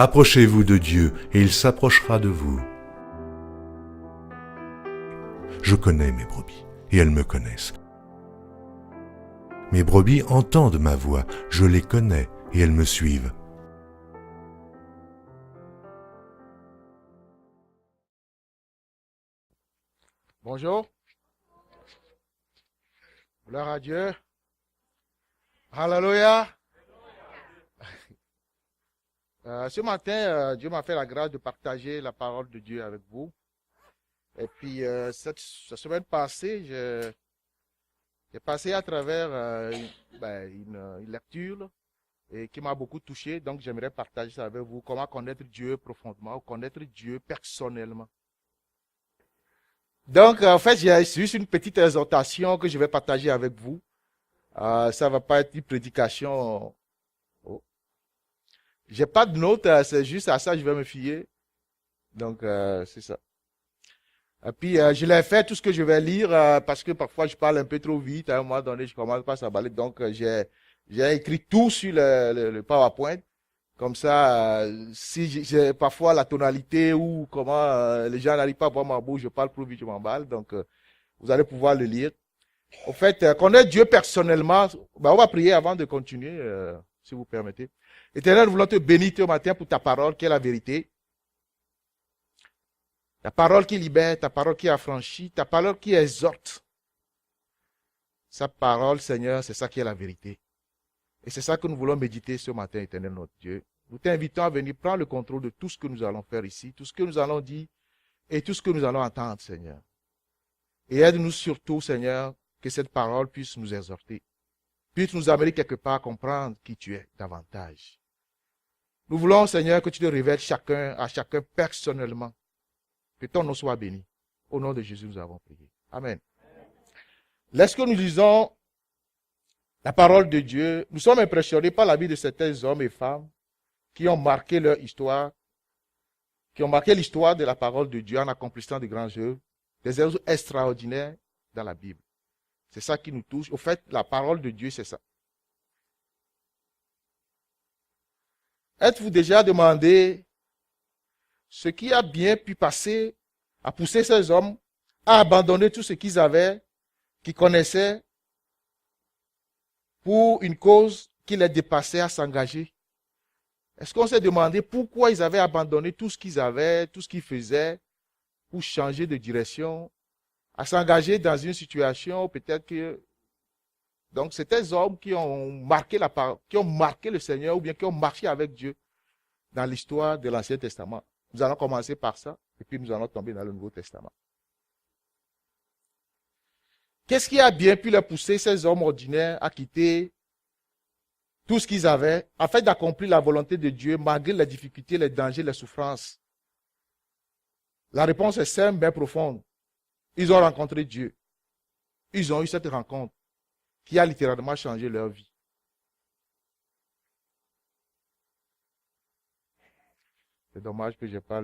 Approchez-vous de Dieu et il s'approchera de vous. Je connais mes brebis et elles me connaissent. Mes brebis entendent ma voix, je les connais et elles me suivent. Bonjour. Gloire à Dieu. Alléluia. Ce matin, Dieu m'a fait la grâce de partager la parole de Dieu avec vous. Et puis, cette semaine passée, j'ai passé à travers une lecture et qui m'a beaucoup touché. Donc, j'aimerais partager ça avec vous. Comment connaître Dieu profondément ou connaître Dieu personnellement. Donc, en fait, j'ai juste une petite exhortation que je vais partager avec vous. Ça ne va pas être une prédication. Oh. J'ai pas de notes, c'est juste à ça que je vais me fier. Donc, c'est ça. Et puis, je l'ai fait tout ce que je vais lire parce que parfois je parle un peu trop vite. À un moment donné, je commence pas à s'emballer. Donc, j'ai écrit tout sur le PowerPoint. Comme ça, si j'ai parfois la tonalité ou comment les gens n'arrivent pas à voir ma bouche, je parle plus vite, je m'emballe. Donc, vous allez pouvoir le lire. Au fait, connaître Dieu personnellement, on va prier avant de continuer, si vous permettez. Éternel, nous voulons te bénir ce matin pour ta parole qui est la vérité. Ta parole qui libère, ta parole qui affranchit, ta parole qui exhorte. Sa parole, Seigneur, c'est ça qui est la vérité. Et c'est ça que nous voulons méditer ce matin, Éternel notre Dieu. Nous t'invitons à venir prendre le contrôle de tout ce que nous allons faire ici, tout ce que nous allons dire et tout ce que nous allons entendre, Seigneur. Et aide-nous surtout, Seigneur, que cette parole puisse nous exhorter, puisse nous amener quelque part à comprendre qui tu es davantage. Nous voulons, Seigneur, que tu te révèles à chacun personnellement. Que ton nom soit béni. Au nom de Jésus, nous avons prié. Amen. Lorsque nous lisons la parole de Dieu, nous sommes impressionnés par la vie de certains hommes et femmes qui ont marqué leur histoire, qui ont marqué l'histoire de la parole de Dieu en accomplissant de grands œuvres, des œuvres extraordinaires dans la Bible. C'est ça qui nous touche. Au fait, la parole de Dieu, c'est ça. Êtes-vous déjà demandé ce qui a bien pu passer à pousser ces hommes à abandonner tout ce qu'ils avaient, qu'ils connaissaient, pour une cause qui les dépassait, à s'engager? Est-ce qu'on s'est demandé pourquoi ils avaient abandonné tout ce qu'ils avaient, tout ce qu'ils faisaient, pour changer de direction, à s'engager dans une situation, peut-être que... Donc, c'est des hommes qui ont marqué qui ont marqué le Seigneur ou bien qui ont marché avec Dieu dans l'histoire de l'Ancien Testament. Nous allons commencer par ça, et puis nous allons tomber dans le Nouveau Testament. Qu'est-ce qui a bien pu les pousser, ces hommes ordinaires, à quitter tout ce qu'ils avaient, afin d'accomplir la volonté de Dieu, malgré les difficultés, les dangers, les souffrances? La réponse est simple, mais profonde. Ils ont rencontré Dieu. Ils ont eu cette rencontre qui a littéralement changé leur vie. C'est dommage que je n'ai pas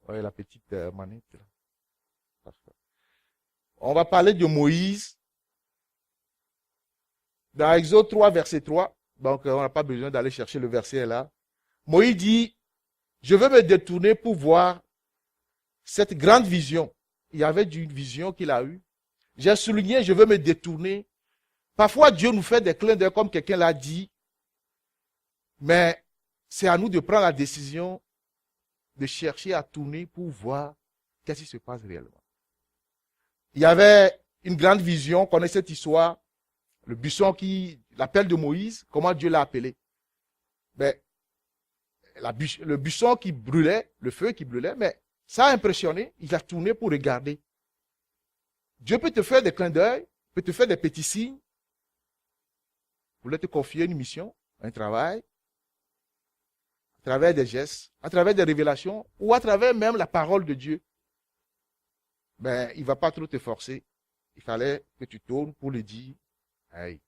la petite manette. Là. Parfait. On va parler de Moïse. Dans Exode 3, verset 3, donc on n'a pas besoin d'aller chercher le verset là. Moïse dit, je veux me détourner pour voir cette grande vision. Il y avait une vision qu'il a eue. J'ai souligné, je veux me détourner. Parfois, Dieu nous fait des clins d'œil comme quelqu'un l'a dit, mais c'est à nous de prendre la décision de chercher à tourner pour voir qu'est-ce qui se passe réellement. Il y avait une grande vision, on connaît cette histoire, le buisson l'appel de Moïse, comment Dieu l'a appelé. Mais, le buisson qui brûlait, le feu qui brûlait, mais ça a impressionné, il a tourné pour regarder. Dieu peut te faire des clins d'œil, peut te faire des petits signes, voulait te confier une mission, un travail, à travers des gestes, à travers des révélations, ou à travers même la parole de Dieu. Ben, il ne va pas trop te forcer. Il fallait que tu tournes pour le dire. Hey.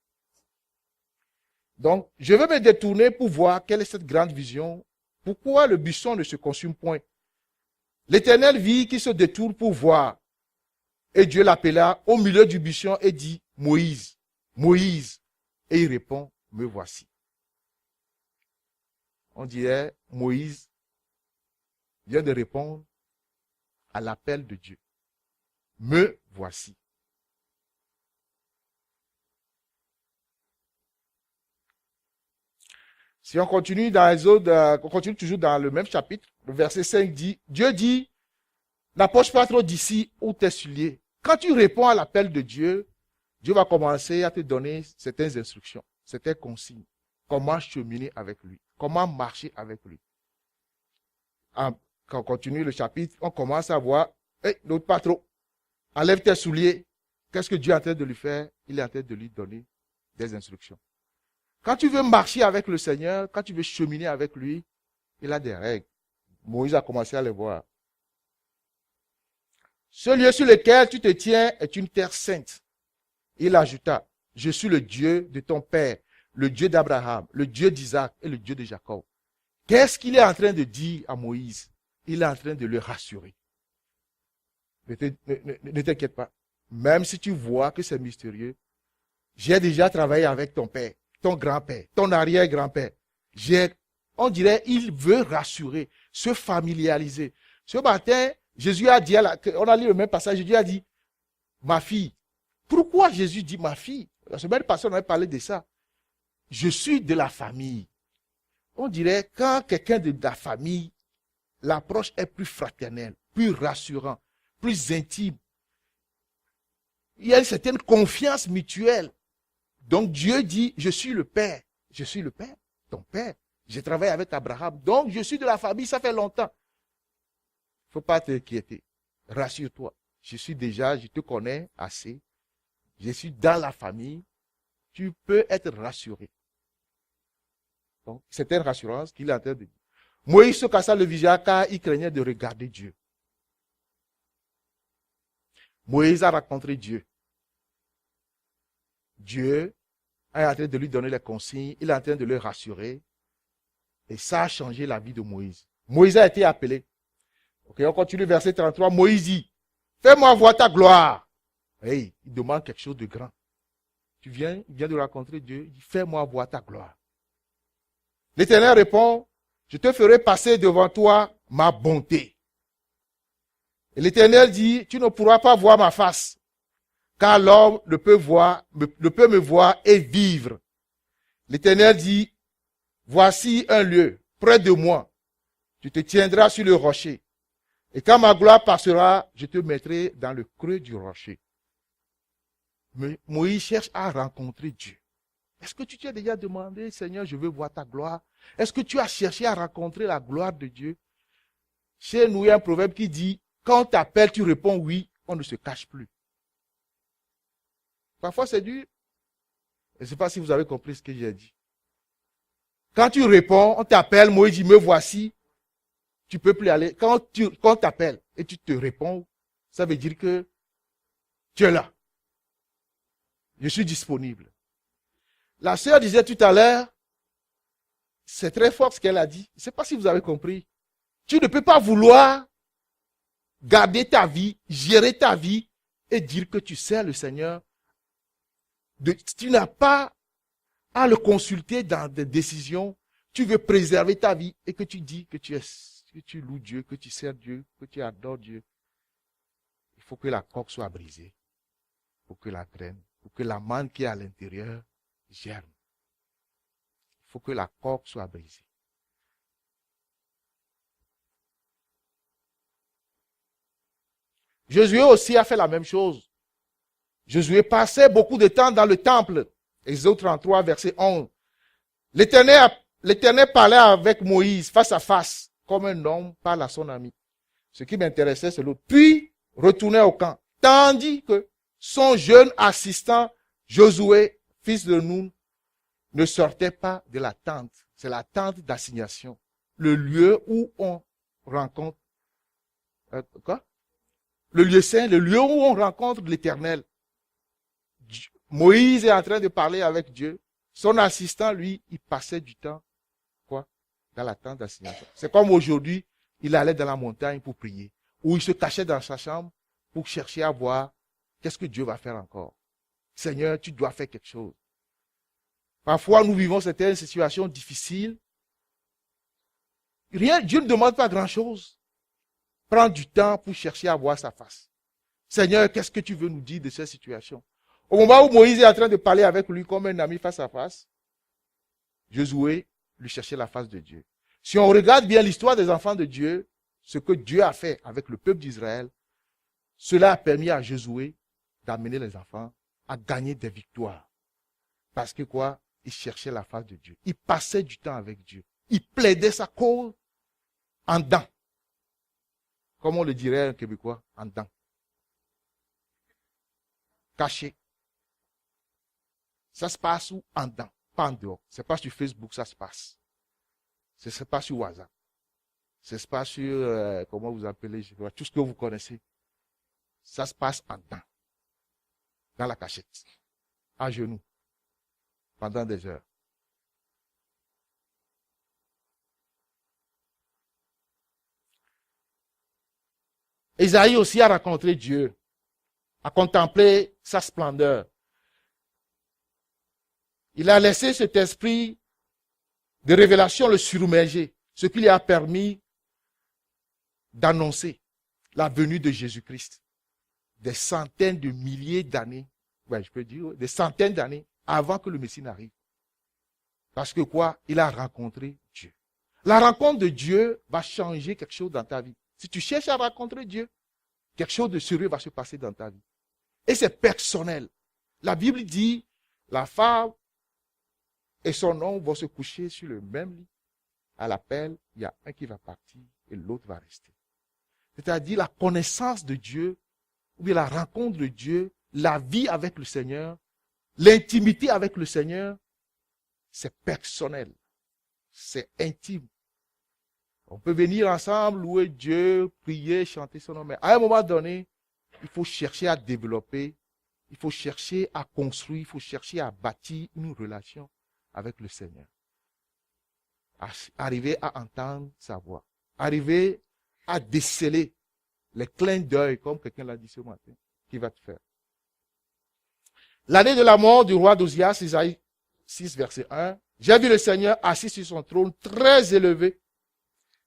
Donc, je veux me détourner pour voir quelle est cette grande vision. Pourquoi le buisson ne se consume point? L'Éternel vit qu'il se détourne pour voir. Et Dieu l'appela au milieu du buisson et dit, Moïse, Moïse. Et il répond, me voici. on dirait Moïse vient de répondre à l'appel de Dieu. Me voici. Si on continue dans les autres, on continue toujours dans le même chapitre, le verset 5 dit, Dieu dit, n'approche pas trop d'ici où t'es souliers. Quand tu réponds à l'appel de Dieu, Dieu va commencer à te donner certaines instructions, certaines consignes. Comment cheminer avec lui, comment marcher avec lui. Quand on continue le chapitre, on commence à voir, l'autre pas trop. Enlève tes souliers. Qu'est-ce que Dieu est en train de lui faire? Il est en train de lui donner des instructions. Quand tu veux marcher avec le Seigneur, quand tu veux cheminer avec lui, il a des règles. Moïse a commencé à les voir. Ce lieu sur lequel tu te tiens est une terre sainte. Il ajouta, je suis le Dieu de ton père, le Dieu d'Abraham, le Dieu d'Isaac et le Dieu de Jacob. Qu'est-ce qu'il est en train de dire à Moïse? Il est en train de le rassurer. Ne t'inquiète pas. Même si tu vois que c'est mystérieux, j'ai déjà travaillé avec ton père, ton grand-père, ton arrière-grand-père. On dirait, il veut rassurer, se familiariser. Ce matin, Jésus a dit, on a lu le même passage, Jésus a dit, ma fille. Pourquoi Jésus dit ma fille? La semaine passée, on avait parlé de ça. Je suis de la famille. On dirait, quand quelqu'un de la famille, l'approche est plus fraternelle, plus rassurante, plus intime. Il y a une certaine confiance mutuelle. Donc Dieu dit, je suis le Père. Je suis le Père, ton Père. J'ai travaillé avec Abraham. Donc je suis de la famille, ça fait longtemps. Il ne faut pas t'inquiéter. Rassure-toi. Je te connais assez. Je suis dans la famille. Tu peux être rassuré. Donc, c'est une rassurance qu'il est en train de dire. Moïse se cassa le visage car il craignait de regarder Dieu. Moïse a rencontré Dieu. Dieu est en train de lui donner les consignes, il est en train de le rassurer. Et ça a changé la vie de Moïse. Moïse a été appelé. Ok, on continue verset 33. Moïse dit, fais-moi voir ta gloire. Hey, il demande quelque chose de grand. Il vient de rencontrer Dieu, il dit, fais-moi voir ta gloire. L'Éternel répond, je te ferai passer devant toi ma bonté. Et l'Éternel dit, tu ne pourras pas voir ma face, car l'homme ne peut me voir et vivre. L'Éternel dit, voici un lieu près de moi. Tu te tiendras sur le rocher. Et quand ma gloire passera, je te mettrai dans le creux du rocher. Mais Moïse cherche à rencontrer Dieu. Est-ce que tu t'es déjà demandé, Seigneur, je veux voir ta gloire? Est-ce que tu as cherché à rencontrer la gloire de Dieu? Chez nous, il y a un proverbe qui dit, quand on t'appelle, tu réponds oui, on ne se cache plus. Parfois, c'est dur. Je ne sais pas si vous avez compris ce que j'ai dit. Quand tu réponds, on t'appelle, Moïse dit, me voici, tu ne peux plus aller. Quand on t'appelle et tu te réponds, ça veut dire que tu es là. Je suis disponible. La sœur disait tout à l'heure, c'est très fort ce qu'elle a dit. Je ne sais pas si vous avez compris. Tu ne peux pas vouloir garder ta vie, gérer ta vie et dire que tu sers le Seigneur. Tu n'as pas à le consulter dans des décisions. Tu veux préserver ta vie et que tu dis que tu loues Dieu, que tu sers Dieu, que tu adores Dieu. Il faut que la coque soit brisée. Il faut que la graine, pour que la manne qui est à l'intérieur germe. Il faut que la coque soit brisée. Josué aussi a fait la même chose. Josué passait beaucoup de temps dans le temple. Exode 33, verset 11. L'Éternel parlait avec Moïse face à face, comme un homme parle à son ami. Ce qui m'intéressait, c'est l'autre. Puis, retournait au camp. Tandis que son jeune assistant, Josué, fils de Nun, ne sortait pas de la tente. C'est la tente d'assignation. Le lieu où on rencontre... quoi? Le lieu saint, le lieu où on rencontre l'Éternel. Moïse est en train de parler avec Dieu. Son assistant, lui, il passait du temps, quoi? Dans la tente d'assignation. C'est comme aujourd'hui, il allait dans la montagne pour prier. Ou il se cachait dans sa chambre pour chercher à voir qu'est-ce que Dieu va faire encore. Seigneur, tu dois faire quelque chose. Parfois, nous vivons certaines situations difficiles. Rien, Dieu ne demande pas grand-chose. Prends du temps pour chercher à voir sa face. Seigneur, qu'est-ce que tu veux nous dire de cette situation? Au moment où Moïse est en train de parler avec lui comme un ami face à face, Josué lui cherchait la face de Dieu. Si on regarde bien l'histoire des enfants de Dieu, ce que Dieu a fait avec le peuple d'Israël, cela a permis à Josué d'amener les enfants à gagner des victoires. Parce que quoi? Il cherchait la face de Dieu. Il passait du temps avec Dieu. Il plaidait sa cause en dedans. Comme on le dirait un Québécois, en dedans. Caché. Ça se passe où? En dedans, pas en dehors. C'est pas sur Facebook, ça se passe. C'est pas sur WhatsApp. C'est pas sur, comment vous appelez, je sais pas, tout ce que vous connaissez. Ça se passe en dedans. Dans la cachette. À genoux. Pendant des heures. Isaïe aussi a rencontré Dieu, a contemplé sa splendeur. Il a laissé cet esprit de révélation le surmerger, ce qui lui a permis d'annoncer la venue de Jésus-Christ. Des centaines de milliers d'années, ouais, je peux dire, des centaines d'années avant que le Messie n'arrive. Parce que quoi? Il a rencontré Dieu. La rencontre de Dieu va changer quelque chose dans ta vie. Si tu cherches à rencontrer Dieu, quelque chose de sérieux va se passer dans ta vie. Et c'est personnel. La Bible dit, la femme et son homme vont se coucher sur le même lit. À l'appel, il y a un qui va partir et l'autre va rester. C'est-à-dire la connaissance de Dieu, ou bien la rencontre de Dieu, la vie avec le Seigneur, l'intimité avec le Seigneur, c'est personnel. C'est intime. On peut venir ensemble, louer Dieu, prier, chanter son nom. Mais à un moment donné, il faut chercher à développer, il faut chercher à construire, il faut chercher à bâtir une relation avec le Seigneur. Arriver à entendre sa voix. Arriver à déceler les clins d'œil, comme quelqu'un l'a dit ce matin, qu'il va te faire. L'année de la mort du roi d'Ozias, Isaïe 6, verset 1, j'ai vu le Seigneur assis sur son trône, très élevé,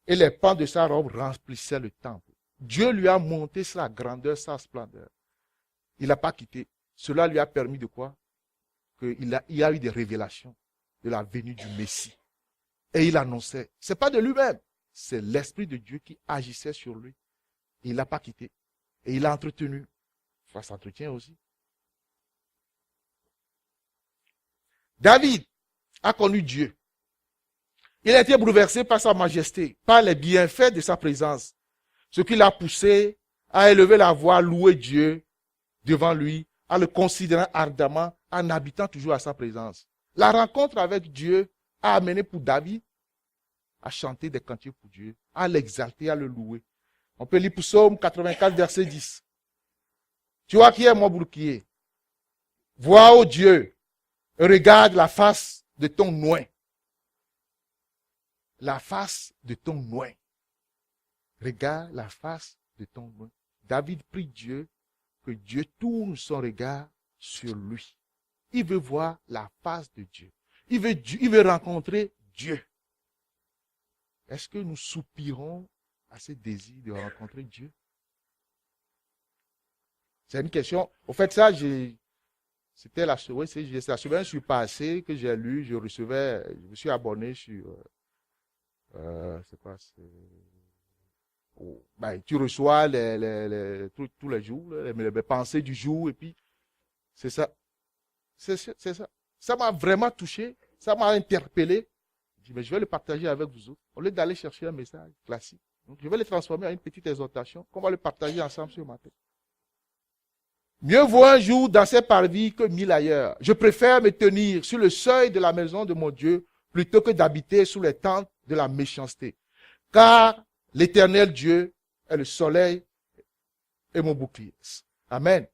et les pans de sa robe remplissaient le temple. Dieu lui a monté sa grandeur, sa splendeur. Il n'a pas quitté. Cela lui a permis de quoi? Il a eu des révélations de la venue du Messie. Et il annonçait. C'est pas de lui-même. C'est l'Esprit de Dieu qui agissait sur lui. Il l'a pas quitté. Et il l'a entretenu. Ça s'entretient aussi. David a connu Dieu. Il a été bouleversé par sa majesté, par les bienfaits de sa présence. Ce qui l'a poussé à élever la voix, à louer Dieu devant lui, à le considérer ardemment, en habitant toujours à sa présence. La rencontre avec Dieu a amené pour David à chanter des cantiques pour Dieu, à l'exalter, à le louer. On peut lire Psaume 84, verset 10. Tu vois qui est mon bouclier? Vois, ô Dieu, et regarde la face de ton oint. La face de ton oint. Regarde la face de ton oint. David prie Dieu que Dieu tourne son regard sur lui. Il veut voir la face de Dieu. Il veut rencontrer Dieu. Est-ce que nous soupirons à ce désir de rencontrer Dieu? C'est une question. Au fait, ça, c'était la semaine, je suis passé que j'ai lu, je me suis abonné sur, c'est quoi, tu reçois tous les jours, les pensées du jour, et puis, c'est ça. C'est ça. Ça m'a vraiment touché, ça m'a interpellé. Je dis, mais je vais le partager avec vous autres. Au lieu d'aller chercher un message classique. Donc, je vais le transformer en une petite exhortation qu'on va le partager ensemble ce matin. Mieux vaut un jour dans ces parvis que 1000 ailleurs. Je préfère me tenir sur le seuil de la maison de mon Dieu plutôt que d'habiter sous les tentes de la méchanceté. Car l'Éternel Dieu est le soleil et mon bouclier. Amen.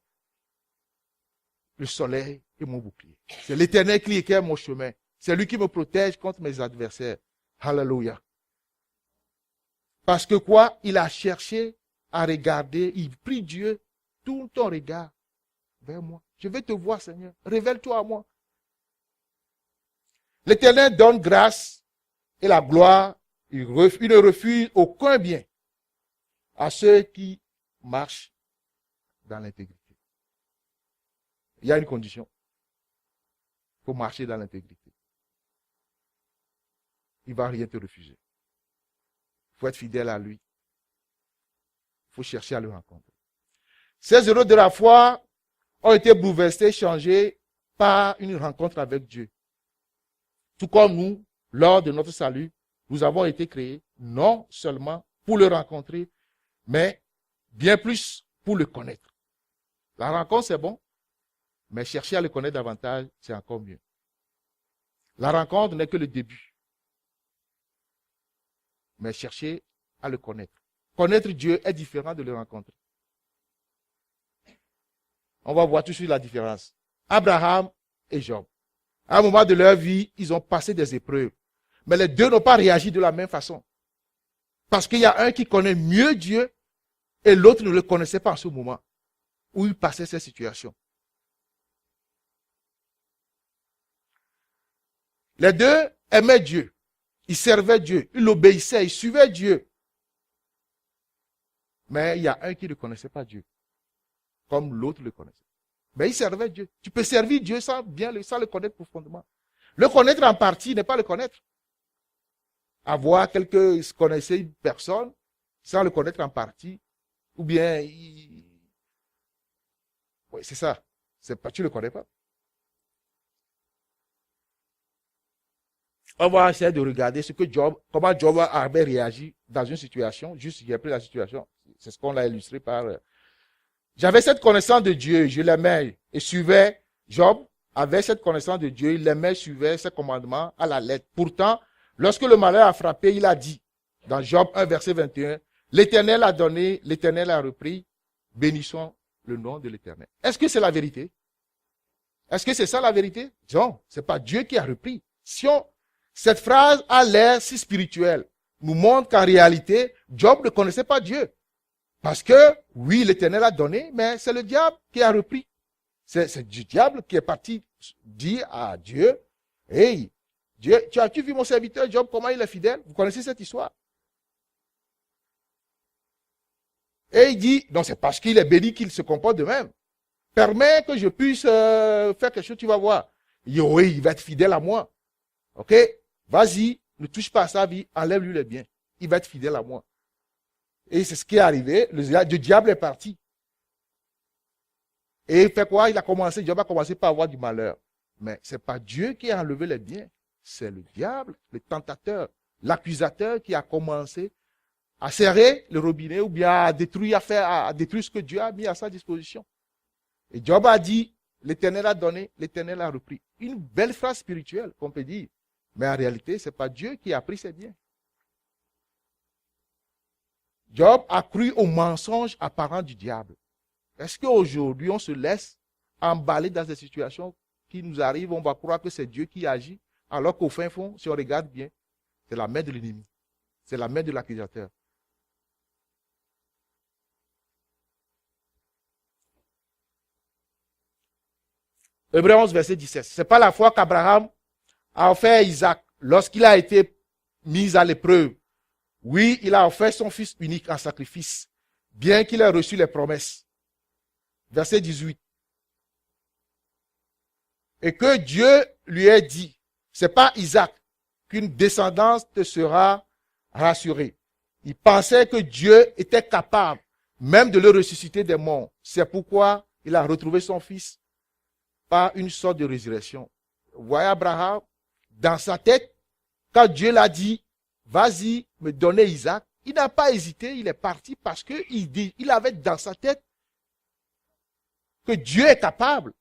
Le soleil et mon bouclier. C'est l'Éternel qui éclaire mon chemin. C'est lui qui me protège contre mes adversaires. Alléluia. Parce que quoi? Il a cherché à regarder, il prie Dieu, tourne ton regard vers moi. Je vais te voir, Seigneur. Révèle-toi à moi. L'Éternel donne grâce et la gloire Il ne refuse aucun bien à ceux qui marchent dans l'intégrité. Il y a une condition. Il faut marcher dans l'intégrité. Il ne va rien te refuser. Il faut être fidèle à lui. Il faut chercher à le rencontrer. Ces héros de la foi ont été bouleversés, changés par une rencontre avec Dieu. Tout comme nous, lors de notre salut, nous avons été créés non seulement pour le rencontrer, mais bien plus pour le connaître. La rencontre, c'est bon, mais chercher à le connaître davantage, c'est encore mieux. La rencontre n'est que le début, mais chercher à le connaître. Connaître Dieu est différent de le rencontrer. On va voir tout de suite la différence. Abraham et Job. À un moment de leur vie, ils ont passé des épreuves. Mais les deux n'ont pas réagi de la même façon. Parce qu'il y a un qui connaît mieux Dieu et l'autre ne le connaissait pas en ce moment où il passait cette situation. Les deux aimaient Dieu. Ils servaient Dieu. Ils l'obéissaient. Ils suivaient Dieu. Mais il y a un qui ne connaissait pas Dieu. Comme l'autre le connaissait. Mais il servait Dieu. Tu peux servir Dieu sans le connaître profondément. Le connaître en partie n'est pas le connaître. Avoir connaissaient une personne sans le connaître en partie, ou bien, oui, c'est ça. Tu ne le connais pas. On va essayer de regarder comment Job avait réagi dans une situation, juste j'ai pris la situation. C'est ce qu'on a illustré par. J'avais cette connaissance de Dieu, je l'aimais et suivais. Job avait cette connaissance de Dieu, il l'aimait, suivait ses commandements à la lettre. Pourtant, lorsque le malheur a frappé, il a dit, dans Job 1, verset 21, l'Éternel a donné, l'Éternel a repris, bénissons le nom de l'Éternel. Est-ce que c'est la vérité? Est-ce que c'est ça la vérité? Non, c'est pas Dieu qui a repris. Cette phrase a l'air si spirituelle, nous montre qu'en réalité, Job ne connaissait pas Dieu. Parce que, oui, l'Éternel a donné, mais c'est le diable qui a repris. C'est du diable qui est parti dire à Dieu, hey, Dieu, tu vu mon serviteur Job, comment il est fidèle? Vous connaissez cette histoire? Et il dit, non, c'est parce qu'il est béni qu'il se comporte de même. Permets que je puisse faire quelque chose, tu vas voir. Il dit, oui, il va être fidèle à moi. Ok? Vas-y, ne touche pas à sa vie, enlève-lui les biens. Il va être fidèle à moi. Et c'est ce qui est arrivé. Le diable est parti. Et il fait quoi? Job a commencé par avoir du malheur. Mais c'est pas Dieu qui a enlevé les biens. C'est le diable, le tentateur, l'accusateur qui a commencé à serrer le robinet ou bien à détruire ce que Dieu a mis à sa disposition. Et Job a dit, l'Éternel a donné, l'Éternel a repris. Une belle phrase spirituelle qu'on peut dire. Mais en réalité, c'est pas Dieu qui a pris ses biens. Job a cru au mensonge apparent du diable. Est-ce qu'aujourd'hui, on se laisse emballer dans des situations qui nous arrivent, on va croire que c'est Dieu qui agit, alors qu'au fin fond, si on regarde bien, c'est la main de l'ennemi. C'est la main de l'accusateur. Hébreux 11, verset 17. C'est pas la foi qu'Abraham a offert à Isaac lorsqu'il a été mis à l'épreuve. Oui, il a offert son fils unique en sacrifice, bien qu'il ait reçu les promesses. Verset 18. Et que Dieu lui ait dit, c'est pas Isaac, qu'une descendance te sera rassurée. Il pensait que Dieu était capable même de le ressusciter des morts. C'est pourquoi il a retrouvé son fils par une sorte de résurrection. Vous voyez Abraham, dans sa tête, quand Dieu l'a dit, vas-y, me donner Isaac, il n'a pas hésité, il est parti parce qu'il avait dans sa tête que Dieu est capable,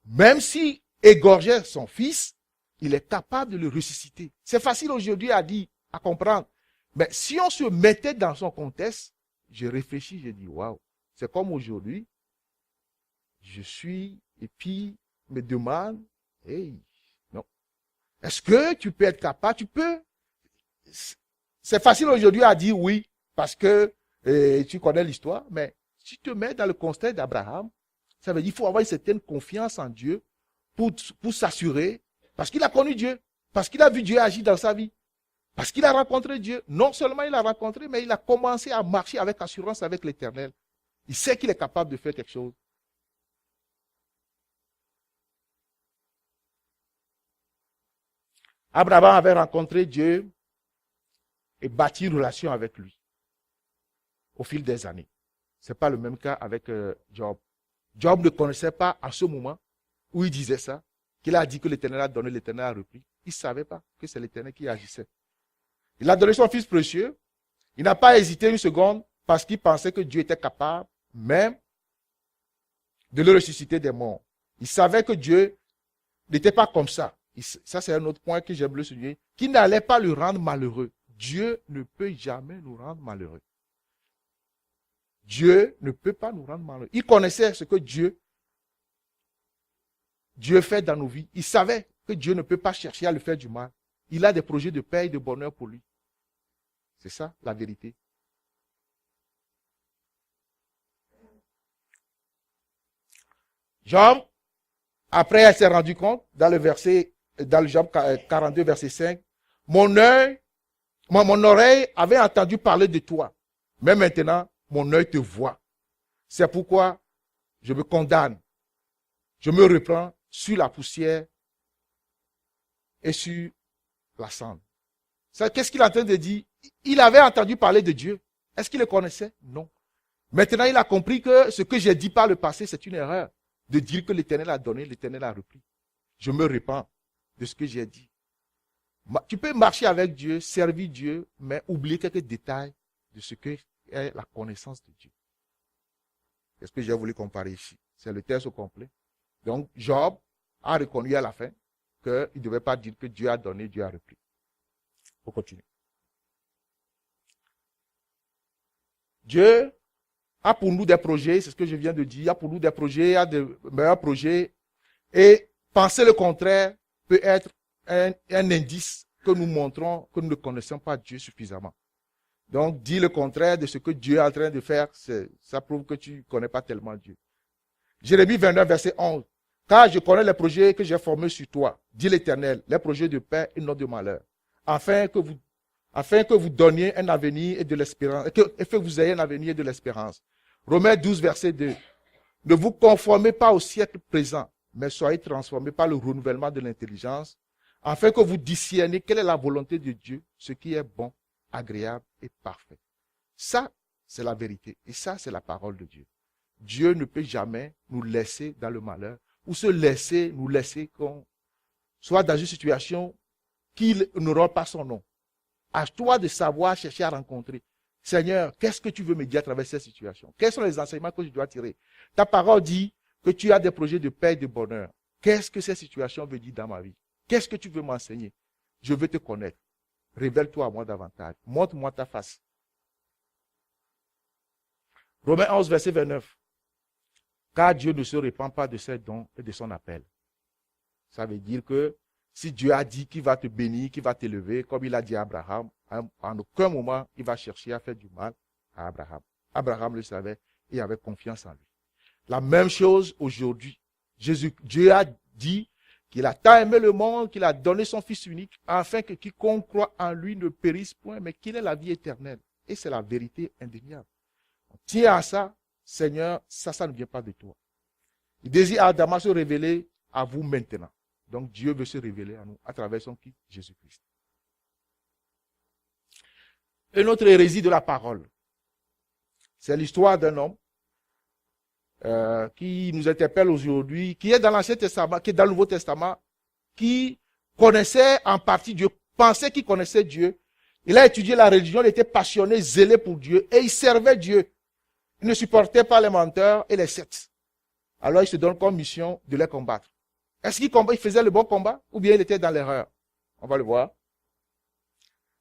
même s'il égorgeait son fils, il est capable de le ressusciter. C'est facile aujourd'hui à dire, à comprendre. Mais si on se mettait dans son contexte, je réfléchis, je dis, waouh, c'est comme aujourd'hui, je suis, et puis, me demande, hey, non. Est-ce que tu peux être capable? Tu peux. C'est facile aujourd'hui à dire oui, parce que tu connais l'histoire, mais si tu te mets dans le contexte d'Abraham, ça veut dire qu'il faut avoir une certaine confiance en Dieu pour s'assurer, parce qu'il a connu Dieu, parce qu'il a vu Dieu agir dans sa vie. Parce qu'il a rencontré Dieu. Non seulement il a rencontré, mais il a commencé à marcher avec assurance avec l'Éternel. Il sait qu'il est capable de faire quelque chose. Abraham avait rencontré Dieu et bâti une relation avec lui au fil des années. Ce n'est pas le même cas avec Job. Job ne connaissait pas à ce moment où il disait ça, qu'il a dit que l'Éternel a donné, l'Éternel a repris. Il ne savait pas que c'est l'Éternel qui agissait. Il a donné son fils précieux. Il n'a pas hésité une seconde parce qu'il pensait que Dieu était capable même de le ressusciter des morts. Il savait que Dieu n'était pas comme ça. Ça, c'est un autre point que j'aime le souligner. Qu'il n'allait pas le rendre malheureux. Dieu ne peut jamais nous rendre malheureux. Dieu ne peut pas nous rendre malheureux. Il connaissait ce que Dieu fait dans nos vies. Il savait que Dieu ne peut pas chercher à le faire du mal. Il a des projets de paix et de bonheur pour lui. C'est ça, la vérité. Job, après, elle s'est rendu compte, dans le Job 42, verset 5, mon oreille avait entendu parler de toi. Mais maintenant, mon œil te voit. C'est pourquoi je me condamne. Je me reprends sur la poussière et sur la cendre. Qu'est-ce qu'il est en train de dire? Il avait entendu parler de Dieu. Est-ce qu'il le connaissait? Non. Maintenant, il a compris que ce que j'ai dit par le passé, c'est une erreur. De dire que l'Éternel a donné, l'Éternel a repris. Je me repens de ce que j'ai dit. Tu peux marcher avec Dieu, servir Dieu, mais oublier quelques détails de ce que est la connaissance de Dieu. C'est ce que j'ai voulu comparer ici. C'est le texte au complet. Donc, Job a reconnu à la fin qu'il ne devait pas dire que Dieu a donné, Dieu a repris. On continue. Dieu a pour nous des projets, c'est ce que je viens de dire, il y a pour nous des projets, il y a de meilleurs projets. Et penser le contraire peut être un indice que nous montrons que nous ne connaissons pas Dieu suffisamment. Donc, dire le contraire de ce que Dieu est en train de faire, ça prouve que tu ne connais pas tellement Dieu. Jérémie 29, verset 11. Car je connais les projets que j'ai formés sur toi, dit l'Éternel, les projets de paix et non de malheur, afin que vous donniez un avenir et de l'espérance, et que vous ayez un avenir et de l'espérance. Romains 12, verset 2. Ne vous conformez pas au siècle présent, mais soyez transformés par le renouvellement de l'intelligence, afin que vous discerniez quelle est la volonté de Dieu, ce qui est bon, agréable et parfait. Ça, c'est la vérité. Et ça, c'est la parole de Dieu. Dieu ne peut jamais nous laisser dans le malheur, ou nous laisser qu'on soit dans une situation qui n'aura pas son nom. À toi de savoir chercher à rencontrer. Seigneur, qu'est-ce que tu veux me dire à travers cette situation? Quels sont les enseignements que je dois tirer? Ta parole dit que tu as des projets de paix et de bonheur. Qu'est-ce que cette situation veut dire dans ma vie? Qu'est-ce que tu veux m'enseigner? Je veux te connaître. Révèle-toi à moi davantage. Montre-moi ta face. Romains 11, verset 29. Car Dieu ne se répand pas de ses dons et de son appel. Ça veut dire que si Dieu a dit qu'il va te bénir, qu'il va t'élever, comme il a dit à Abraham, en aucun moment il va chercher à faire du mal à Abraham. Abraham le savait et avait confiance en lui. La même chose aujourd'hui. Dieu a dit qu'il a tant aimé le monde, qu'il a donné son Fils unique, afin que quiconque croit en lui ne périsse point, mais qu'il ait la vie éternelle. Et c'est la vérité indéniable. On tient à ça, Seigneur, ça ne vient pas de toi. Il désire ardemment se révéler à vous maintenant. Donc Dieu veut se révéler à nous à travers son Fils, Jésus-Christ. Une autre hérésie de la parole, c'est l'histoire d'un homme qui nous interpelle aujourd'hui, qui est dans l'Ancien Testament, qui est dans le Nouveau Testament, qui connaissait en partie Dieu, pensait qu'il connaissait Dieu. Il a étudié la religion, il était passionné, zélé pour Dieu, et il servait Dieu. Il ne supportait pas les menteurs et les sectes. Alors il se donne comme mission de les combattre. Est-ce qu'il faisait le bon combat ou bien il était dans l'erreur? On va le voir.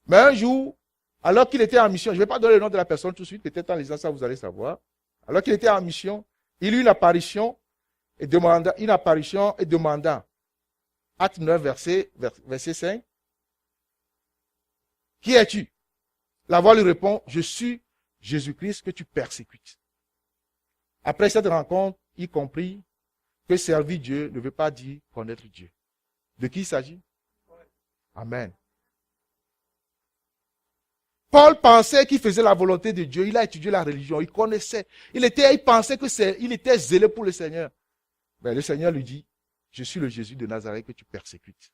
Mais un jour, alors qu'il était en mission, je ne vais pas donner le nom de la personne tout de suite, peut-être en lisant ça vous allez savoir. Alors qu'il était en mission, il eut une apparition et demanda, Acte 9, verset 5. Qui es-tu? La voix lui répond, je suis Jésus-Christ que tu persécutes. Après cette rencontre, il comprit que servir Dieu ne veut pas dire connaître Dieu. De qui il s'agit? Amen. Paul pensait qu'il faisait la volonté de Dieu. Il a étudié la religion. Il connaissait. Il pensait il était zélé pour le Seigneur. Mais le Seigneur lui dit, je suis le Jésus de Nazareth que tu persécutes.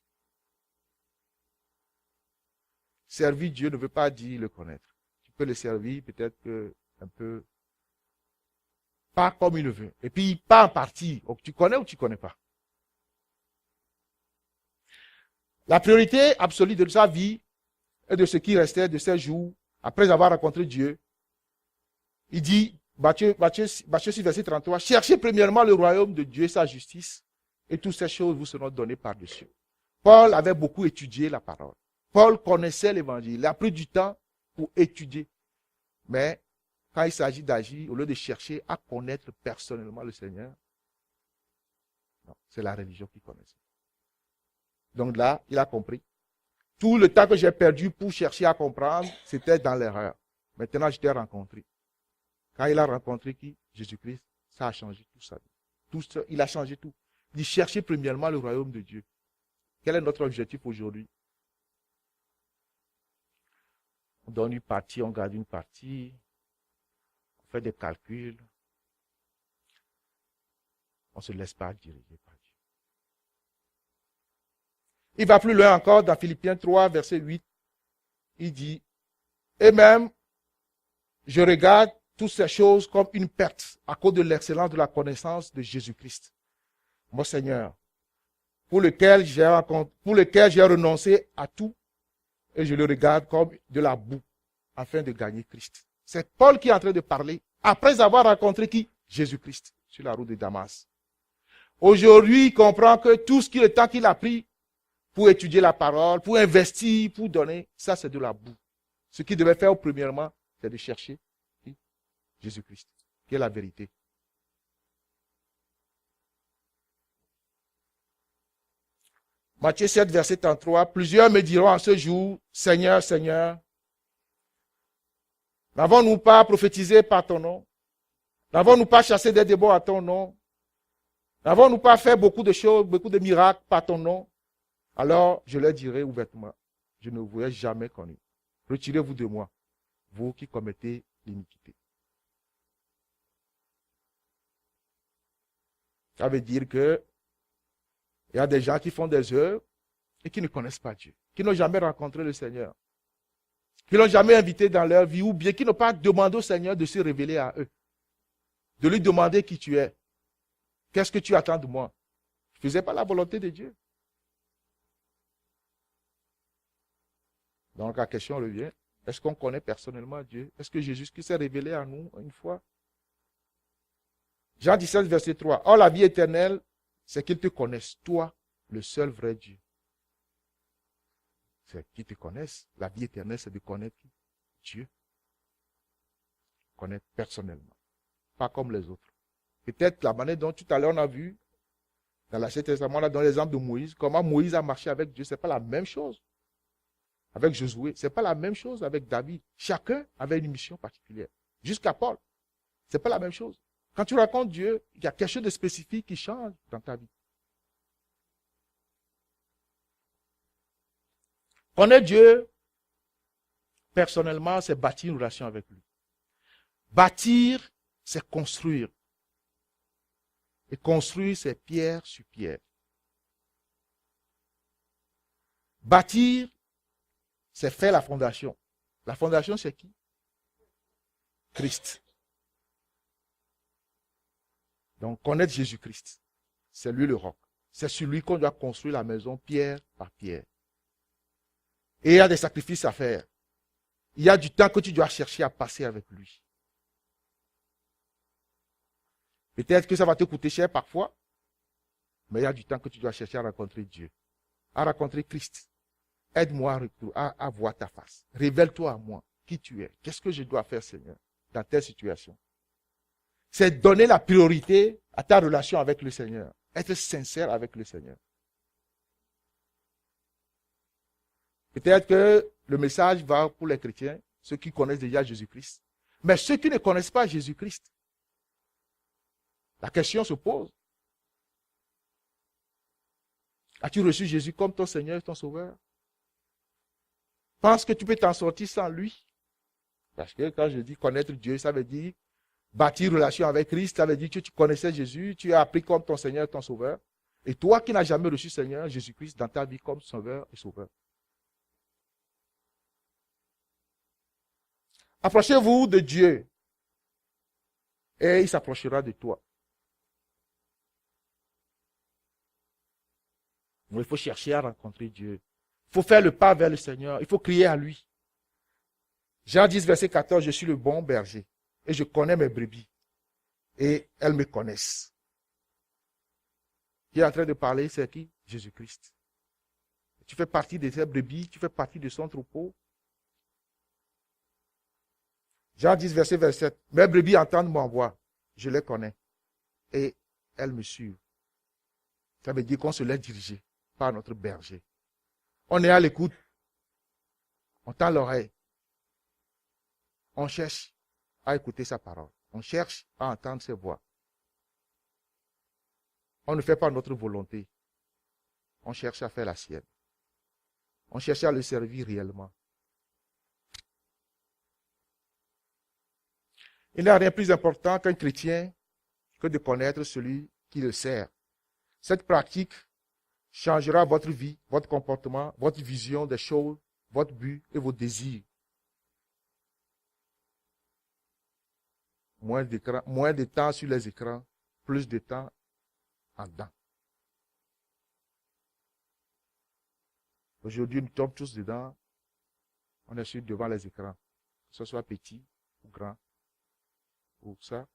Servir Dieu ne veut pas dire le connaître. Tu peux le servir peut-être un peu, pas comme il le veut. Et puis, pas en partie. Donc, tu connais ou tu connais pas. La priorité absolue de sa vie et de ce qui restait de ses jours, après avoir rencontré Dieu, il dit, Matthieu 6, verset 33, cherchez premièrement le royaume de Dieu et sa justice, et toutes ces choses vous seront données par-dessus. Paul avait beaucoup étudié la parole. Paul connaissait l'évangile. Il a pris du temps pour étudier. Mais quand il s'agit d'agir, au lieu de chercher à connaître personnellement le Seigneur, non, c'est la religion qu'il connaissait. Donc là, il a compris. Tout le temps que j'ai perdu pour chercher à comprendre, c'était dans l'erreur. Maintenant, je t'ai rencontré. Quand il a rencontré qui? Jésus-Christ, ça a changé tout ça. Il a changé tout. Il dit, cherchez premièrement le royaume de Dieu. Quel est notre objectif aujourd'hui? On donne une partie, on garde une partie, on fait des calculs. On ne se laisse pas diriger par Dieu. Il va plus loin encore dans Philippiens 3, verset 8. Il dit, et même, je regarde toutes ces choses comme une perte à cause de l'excellence de la connaissance de Jésus-Christ, mon Seigneur, pour lequel j'ai renoncé à tout et je le regarde comme de la boue afin de gagner Christ. C'est Paul qui est en train de parler après avoir rencontré qui? Jésus-Christ sur la route de Damas. Aujourd'hui, il comprend que tout le temps qu'il a pris pour étudier la parole, pour investir, pour donner, ça c'est de la boue. Ce qu'il devait faire premièrement, c'est de chercher Jésus-Christ, qui est la vérité. Matthieu 7, verset 33, plusieurs me diront en ce jour, Seigneur, Seigneur, n'avons-nous pas prophétisé par ton nom? N'avons-nous pas chassé des démons à ton nom? N'avons-nous pas fait beaucoup de choses, beaucoup de miracles par ton nom? Alors je leur dirai ouvertement, je ne vous ai jamais connu. Retirez-vous de moi, vous qui commettez l'iniquité. Ça veut dire que il y a des gens qui font des œuvres et qui ne connaissent pas Dieu, qui n'ont jamais rencontré le Seigneur, qui ne l'ont jamais invité dans leur vie, ou bien qui n'ont pas demandé au Seigneur de se révéler à eux, de lui demander qui tu es. Qu'est-ce que tu attends de moi? Je ne faisais pas la volonté de Dieu. Donc la question revient, est-ce qu'on connaît personnellement Dieu? Est-ce que Jésus s'est révélé à nous une fois? Jean 17, verset 3. Or, la vie éternelle, c'est qu'ils te connaissent, toi, le seul vrai Dieu. C'est qu'ils te connaissent. La vie éternelle, c'est de connaître Dieu. Connaître personnellement. Pas comme les autres. Peut-être la manière dont tout à l'heure on a vu, dans l'Ancien Testament, dans l'exemple de Moïse, comment Moïse a marché avec Dieu, c'est pas la même chose. Avec Josué, c'est pas la même chose avec David. Chacun avait une mission particulière. Jusqu'à Paul, c'est pas la même chose. Quand tu racontes Dieu, il y a quelque chose de spécifique qui change dans ta vie. Connaître Dieu, personnellement, c'est bâtir une relation avec lui. Bâtir, c'est construire. Et construire, c'est pierre sur pierre. Bâtir, c'est faire la fondation. La fondation, c'est qui? Christ. Donc, connaître Jésus-Christ, c'est lui le roc. C'est sur lui qu'on doit construire la maison pierre par pierre. Et il y a des sacrifices à faire. Il y a du temps que tu dois chercher à passer avec lui. Peut-être que ça va te coûter cher parfois, mais il y a du temps que tu dois chercher à rencontrer Dieu, à rencontrer Christ. Aide-moi à voir ta face. Révèle-toi à moi qui tu es. Qu'est-ce que je dois faire, Seigneur, dans telle situation? C'est donner la priorité à ta relation avec le Seigneur. Être sincère avec le Seigneur. Peut-être que le message va pour les chrétiens, ceux qui connaissent déjà Jésus-Christ. Mais ceux qui ne connaissent pas Jésus-Christ, la question se pose. As-tu reçu Jésus comme ton Seigneur et ton Sauveur? Pense que tu peux t'en sortir sans lui? Parce que quand je dis connaître Dieu, ça veut dire bâtir relation avec Christ, ça veut dire que tu connaissais Jésus, tu as appris comme ton Seigneur et ton Sauveur. Et toi qui n'as jamais reçu Seigneur Jésus-Christ dans ta vie comme Sauveur et Sauveur. Approchez-vous de Dieu et il s'approchera de toi. Donc, il faut chercher à rencontrer Dieu. Il faut faire le pas vers le Seigneur. Il faut crier à lui. Jean 10, verset 14, je suis le bon berger et je connais mes brebis et elles me connaissent. Qui est en train de parler, c'est qui? Jésus-Christ. Tu fais partie de ses brebis, tu fais partie de son troupeau. Jean 10, verset 27, mes brebis entendent mon voix, je les connais et elles me suivent. Ça veut dire qu'on se laisse diriger par notre berger. On est à l'écoute, on tend l'oreille, on cherche à écouter sa parole, on cherche à entendre ses voix. On ne fait pas notre volonté, on cherche à faire la sienne. On cherche à le servir réellement. Il n'y a rien de plus important qu'un chrétien que de connaître celui qui le sert. Cette pratique changera votre vie, votre comportement, votre vision des choses, votre but et vos désirs. Moins de temps sur les écrans, plus de temps en dedans. Aujourd'hui, nous tombons tous dedans. On est sur devant les écrans, que ce soit petit ou grand, ou ça.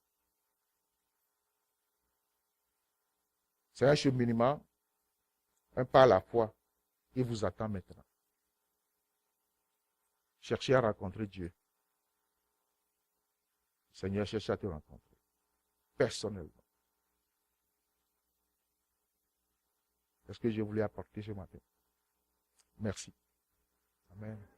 C'est un cheminement, un pas à la fois. Il vous attend maintenant. Cherchez à rencontrer Dieu. Seigneur, cherche à te rencontrer. Personnellement. C'est ce que je voulais apporter ce matin. Merci. Amen.